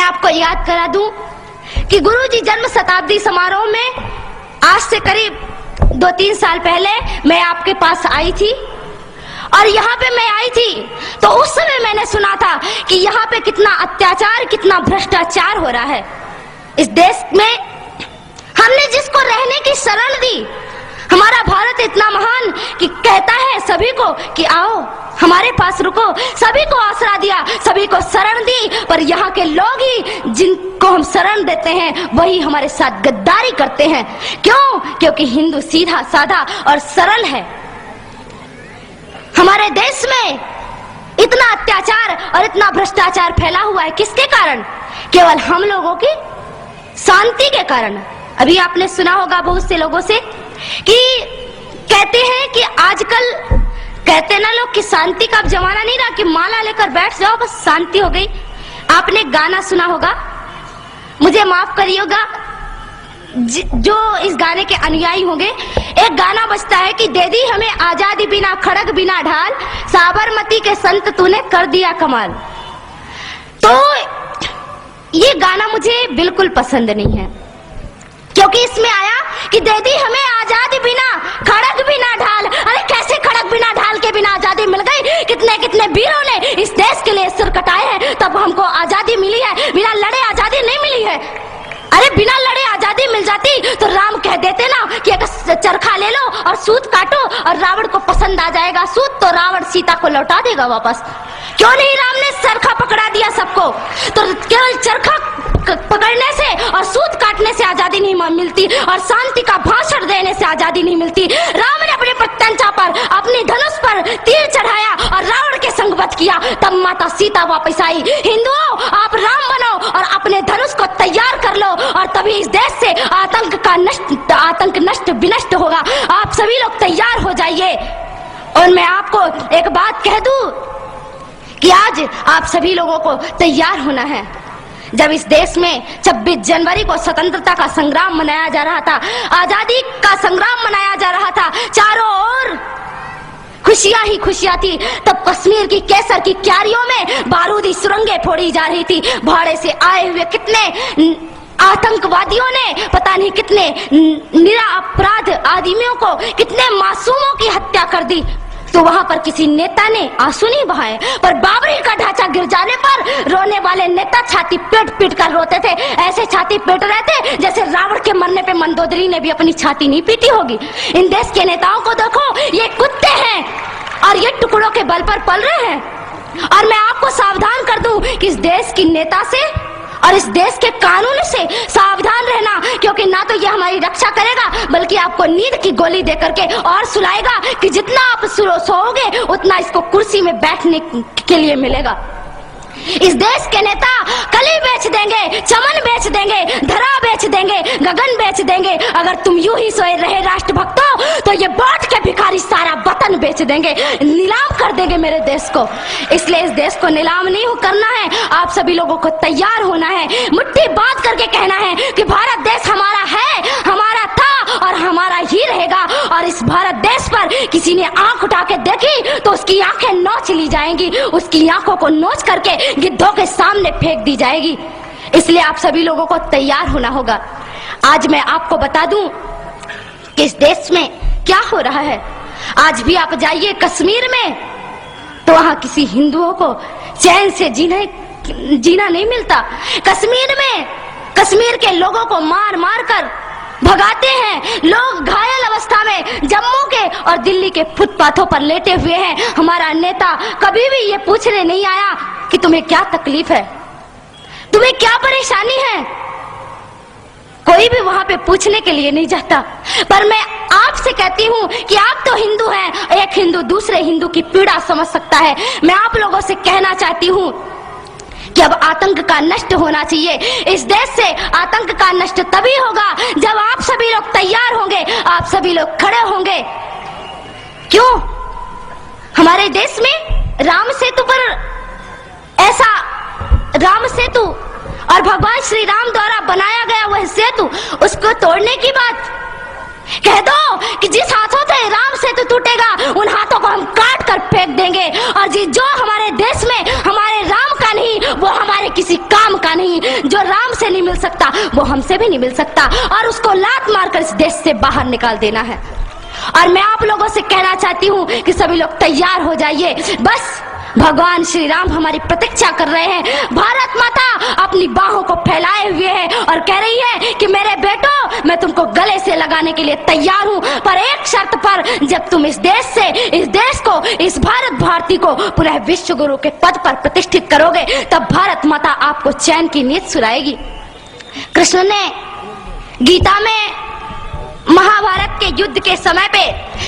आपको याद करा दूं कि गुरुजी जन्म शताब्दी समारोह में आज से करीब 2-3 साल पहले मैं आपके पास आई थी, और यहाँ पे मैं आई थी तो उस समय मैंने सुना था कि यहाँ पे कितना अत्याचार, कितना भ्रष्टाचार हो रहा है। इस देश में हमने जिसको रहने की शरण दी, हमारा भारत इतना महान कि कहता है सभी को कि आओ हमारे पास रुको, सभी को आसरा दिया, सभी को शरण दी, पर यहाँ के लोग ही जिनको हम शरण देते हैं वही हमारे साथ गद्दारी करते हैं। क्यों? क्योंकि हिंदू सीधा साधा और सरल है। हमारे देश में इतना अत्याचार और इतना भ्रष्टाचार फैला हुआ है, किसके कारण? केवल हम लोगों की शांति के कारण। अभी आपने सुना होगा बहुत से लोगों से कि कहते हैं कि आजकल कहते ना लोग कि शांति का अब जमाना नहीं रहा कि माला लेकर बैठ जाओ बस शांति हो गई। आपने गाना सुना होगा, मुझे माफ करिएगा जो इस गाने के अनुयायी होंगे, एक गाना बजता है कि दे दी हमें आजादी बिना खड़ग बिना ढाल, साबरमती के संत तूने कर दिया कमाल। तो ये गाना मुझे बिल्कुल पसंद नहीं है, क्योंकि इसमें आया कि दे दी हमें आजादी बिना खड़ग बिना ढाल। अरे कैसे खड़ग बिना ढाल के बिना आजादी मिल गई? कितने कितने वीरों ने इस देश के लिए सिर कटाए हैं तब हमको आजादी मिली है, बिना लड़े आजादी नहीं मिली है। अरे बिना लड़े आजादी मिल जाती तो राम कह देते ना कि एक चरखा ले लो और सूत काटो और रावण को पसंद आ जाएगा सूत तो रावण सीता को लौटा देगा वापस। क्यों नहीं राम ने चरखा पकड़ा दिया सबको? तो केवल चरखा पकड़ने से और सूत काटने से आजादी नहीं मिलती, और शांति का भाषण देने से आजादी नहीं मिलती। राम ने अपने प्रत्यंचा पर अपनी धनुष पर तीर चढ़ाया और रावण के संगवत किया, तब माता सीता वापस आई। हिंदुओं, आप राम बनो और अपने धनुष को तैयार कर लो, और तभी इस देश से आतंक नष्ट विनष्ट होगा। आप सभी लोग तैयार हो जाइए। और मैं आपको एक बात कह दूं कि आज आप सभी लोगों को तैयार होना है। जब इस देश में 26 जनवरी को स्वतंत्रता का संग्राम मनाया जा रहा था, आजादी का संग्राम मनाया जा रहा था, चारों ओर खुशियां ही खुशियां थी, तब कश्मीर की केसर की क्यारियों में बारूदी सुरंगें फोड़ी जा रही थी। भाड़े से आए हुए कितने आतंकवादियों ने पता नहीं कितने निरपराध आदमियों को, कितने मासूमों की हत्या कर दी। तो वहां पर किसी नेता ने आंसू नहीं बहाए, पर बाबरी का ढांचा गिर जाने पर रोने वाले नेता छाती पीट पीट कर रोते थे। ऐसे छाती पीट रहे थे जैसे रावण के मरने पे मंदोदरी ने भी अपनी छाती नहीं पीटी होगी। इन देश के नेताओं को देखो, ये कुत्ते हैं और ये टुकड़ों के बल पर पल रहे हैं। और मैं आपको सावधान कर दूं कि इस देश की नेता से और इस देश के कानून से सावधान रहना, क्योंकि ना तो ये हमारी रक्षा करेगा बल्कि आपको नींद की गोली दे करके और सुलाएगा कि जितना आप सोओगे उतना इसको कुर्सी में बैठने के लिए मिलेगा। इस देश के नेता कली बेच देंगे, चमन बेच देंगे, धरा बेच देंगे, गगन बेच देंगे। अगर तुम यूं ही सोए रहे राष्ट्रभक्तों तो ये बांट के भिखारी सारा वतन बेच देंगे, नीलाम कर देंगे मेरे देश को। इसलिए इस देश को नीलाम नहीं करना है, आप सभी लोगों को तैयार होना है, मुट्ठी बांध करके कहना है कि भारत देश हमारा है, हमारा था और हमारा ही रहेगा। और इस भारत देश पर किसी ने आंख उठा के देखी तो उसकी आंखें नोच ली जाएंगी, उसकी आंखों को नोच करके गिद्धों के सामने फेंक दी जाएगी। इसलिए आप सभी लोगों को तैयार होना होगा। आज मैं आपको बता दूं कि इस देश में क्या हो रहा है। आज भी आप जाइए कश्मीर में तो वहां किसी हिंदुओं को चैन से जीना नहीं मिलता। कश्मीर में कश्मीर के लोगों को मार मार कर भगाते हैं। लोग घायल अवस्था में जम्मू के और दिल्ली के फुटपाथों पर लेटे हुए हैं। हमारा नेता कभी भी ये पूछने नहीं आया कि तुम्हें क्या तकलीफ है, तुम्हें क्या परेशानी है। कोई भी वहां पे पूछने के लिए नहीं जाता। पर मैं आपसे कहती हूँ कि आप तो हिंदू हैं, एक हिंदू दूसरे हिंदू की पीड़ा समझ सकता है। मैं आप लोगों से कहना चाहती हूँ कि अब आतंक का नष्ट होना चाहिए। इस देश से आतंक का नष्ट तभी होगा जब आप सभी लोग तैयार होंगे, आप सभी लोग खड़े होंगे। क्यों? हमारे देश में राम सेतु पर ऐसा राम सेतु और भगवान श्री राम द्वारा बनाया गया वह सेतु, उसको तोड़ने की बात कह दो कि जिस हाथों से राम सेतु टूटेगा उन हाथों को हम काट कर फेंक देंगे। और जो हमारे देश में हमारे राम का नहीं वो हमारे किसी काम का नहीं। आपसे नहीं मिल सकता, वो हमसे भी नहीं मिल सकता, और उसको लात मारकर इस देश से बाहर निकाल देना है। और मैं आप लोगों से कहना चाहती हूँ कि सभी लोग तैयार हो जाइए। बस भगवान श्री राम हमारी प्रतीक्षा कर रहे हैं। भारत माता अपनी बाहों को फैलाए हुए है और कह रही है कि मेरे बेटो, मैं तुमको गले से लगाने के लिए तैयार हूँ, पर एक शर्त पर, जब तुम इस देश को, इस भारत भारती को पुनः विश्व गुरु के पद पर प्रतिष्ठित करोगे, तब भारत माता आपको चैन की नींद सुलाएगी। कृष्ण ने गीता में महाभारत के युद्ध के समय पे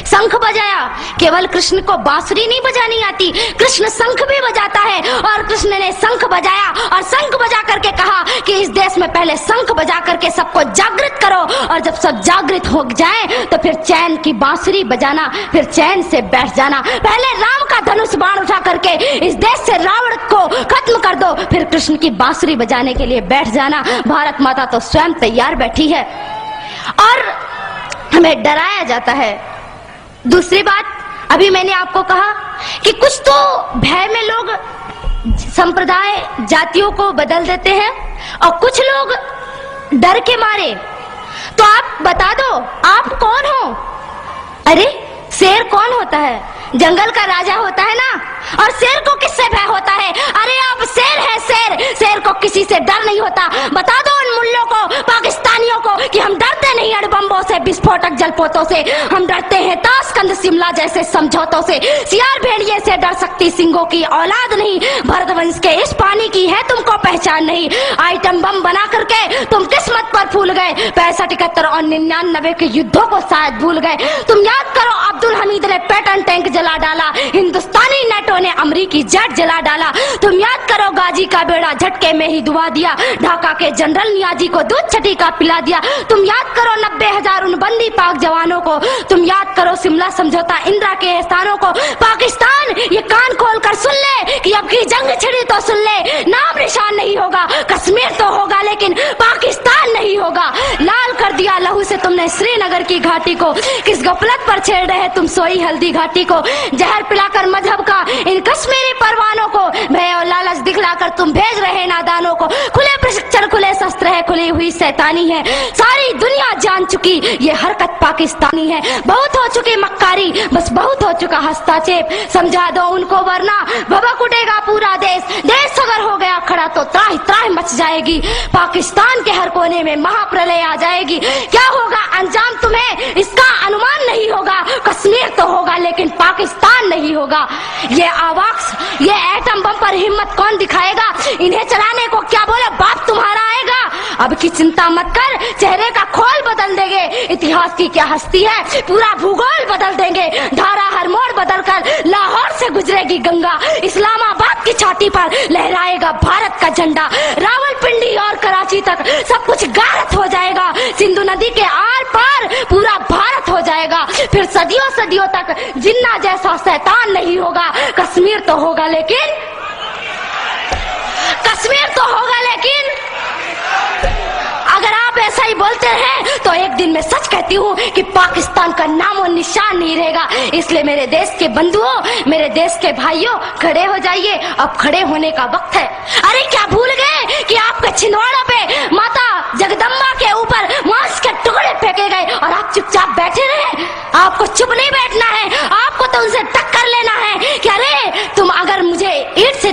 शंख बजाया। केवल कृष्ण को बांसुरी नहीं बजानी आती, कृष्ण शंख भी बजाता है। और कृष्ण ने शंख बजाया और शंख बजा करके कहा कि इस देश में पहले शंख बजा करके सबको जागृत करो, और जब सब जागृत हो जाए तो फिर चैन की बांसुरी बजाना, फिर चैन से बैठ जाना। पहले राम का धनुष बाण उठा करके इस देश से रावण को खत्म कर दो, फिर कृष्ण की बांसुरी बजाने के लिए बैठ जाना। भारत माता तो स्वयं तैयार बैठी है और हमें डराया जाता है। दूसरी बात, अभी मैंने आपको कहा कि कुछ तो भय में लोग संप्रदाय जातियों को बदल देते हैं और कुछ लोग डर के मारे। तो आप बता दो, आप कौन हो? अरे शेर कौन होता है? जंगल का राजा होता है ना। और शेर को किससे भय होता है? अरे आप शेर है, शेर को किसी से डर नहीं होता। बता दो उन मुल्लों को, पाकिस्तानियों को कि हम डरते नहीं अणुबम्बों से, विस्फोटक जलपोतों से, हम डरते हैं ताशकंद शिमला जैसे समझौतों से। सियार भेड़िए से डर सकती सिंगों की औलाद नहीं, भरतवंश के इस पानी की है तुमको पहचान नहीं। आइटम बम बना करके तुम किस्मत पर फूल गए, 65, 71 और 99 के युद्धों को शायद भूल गए। तुम याद करो, अब्दुल हमीद ने पैटर्न टैंक जला डाला, हिंदुस्तानी नेटो ने अमरीकी जेट जला डाला। तुम याद करो, गाजी का बेड़ा झटके में ही डुबा दिया, ढाका के जनरल नियाजी को दूध छठी का पिला दिया। तुम याद करो 90,000 उन बंदी पाक जवानों को। तुम याद करो शिमला समझौता, इंदिरा के एहसानों को। पाकिस्तान ये कान खोल कर सुन ले कि अब की जंग छिड़ी तो सुन ले, नाम निशान नहीं होगा, कश्मीर तो होगा लेकिन पाकिस्तान नहीं होगा। लाल कर दिया लहू से तुमने श्रीनगर की घाटी को, किस गफलत पर छेड़ रहे तुम सोई हल्दी घाटी को। जहर पिलाकर मजहब का इन कश्मीरी परवानों को, भय और लालच दिखलाकर तुम भेज रहे नादानों को। खुले प्रशिक्षण, खुले शस्त्र है, खुली हुई शैतानी है, सारी दुनिया जान चुकी ये हरकत पाकिस्तानी है। बहुत हो चुकी मक्कारी, बस बहुत हो चुका हस्तक्षेप, समझा दो उनको वरना भभक उठेगा पूरा देश। देश अगर हो गया खड़ा तो त्राहि त्राहि मच जाएगी, पाकिस्तान के हर कोने में महाप्रलय आ जाएगी। क्या होगा अंजाम तुम्हें इसका अनुमान नहीं होगा। कश्मीर तो होगा लेकिन पाकिस्तान नहीं होगा। ये आवाक्स, ये एटम बम पर हिम्मत कौन दिखाएगा? इन्हें चलाने को क्या बोले बाप तुम्हारा आएगा। अब की चिंता मत कर, चेहरे का खोल बदल देंगे। इतिहास की क्या हस्ती है, पूरा भूगोल बदल देंगे। धारा हर मोड़ बदल कर लाहौर से गुजरेगी गंगा, इस्लामाबाद की छाती पर लहराएगा भारत का झंडा। रावलपिंडी और कराची तक सब कुछ गारत हो जाएगा, सिंधु नदी के आर पार पूरा भारत हो जाएगा। फिर सदियों सदियों तक जिन्ना जैसा शैतान नहीं होगा। कश्मीर तो होगा लेकिन, कश्मीर तो होगा लेकिन अगर आप ऐसा ही बोलते हैं तो एक दिन मैं सच कहती हूँ कि पाकिस्तान का नामो निशान नहीं रहेगा। इसलिए मेरे देश के बंधुओं, मेरे देश के भाइयों, खड़े हो जाइए, अब खड़े होने का वक्त है। अरे क्या भूल गए कि आपके छिंदवाड़ा पे माता जगदम्बा के ऊपर मांस के टुकड़े फेंके गए और आप चुपचाप बैठे रहे? आपको चुप नहीं बैठना है, आपको तो उनसे टक्कर लेना है कि अरे तुम अगर मुझे ईंट से,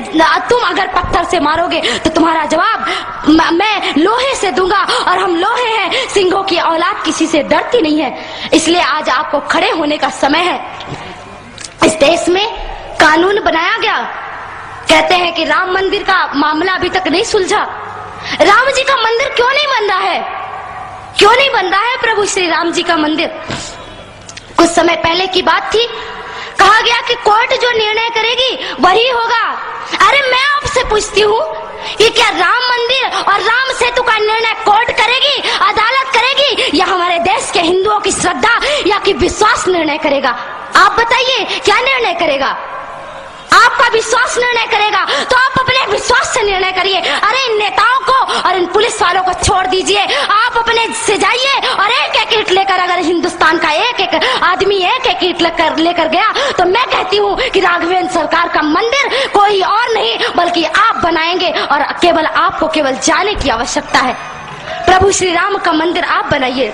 तुम अगर पत्थर से मारोगे तो तुम्हारा जवाब मैं लोहे से दूंगा, और हम लोहे हैं, सिंहों की औलाद किसी से डरती नहीं है। इसलिए आज आपको खड़े होने का समय है। इस देश में कानून बनाया गया, कहते हैं कि राम मंदिर का मामला अभी तक नहीं सुलझा। राम जी का मंदिर क्यों नहीं बन रहा है? क्यों नहीं बन रहा है प्रभु श्री राम जी का मंदिर? कुछ समय पहले की बात थी, कहा गया कि कोर्ट जो निर्णय करेगी वही होगा। अरे मैं आपसे पूछती हूँ कि क्या राम मंदिर और राम सेतु का निर्णय कोर्ट करेगी, अदालत करेगी, या हमारे देश के हिंदुओं की श्रद्धा या कि विश्वास निर्णय करेगा? आप बताइए क्या निर्णय करेगा? आपका विश्वास निर्णय करेगा तो आप अपने विश्वास से निर्णय करिए। अरे इन नेताओं को और और इन पुलिस वालों को छोड़ दीजिए। आप अपने से जाइए और एक एक ईंट लेकर, अगर हिंदुस्तान का एक एक आदमी एक एक ईंट लेकर गया तो मैं कहती हूँ कि राघवेंद्र सरकार का मंदिर कोई और नहीं बल्कि आप बनाएंगे, और केवल आपको केवल जाने की आवश्यकता है। प्रभु श्री राम का मंदिर आप बनाइए।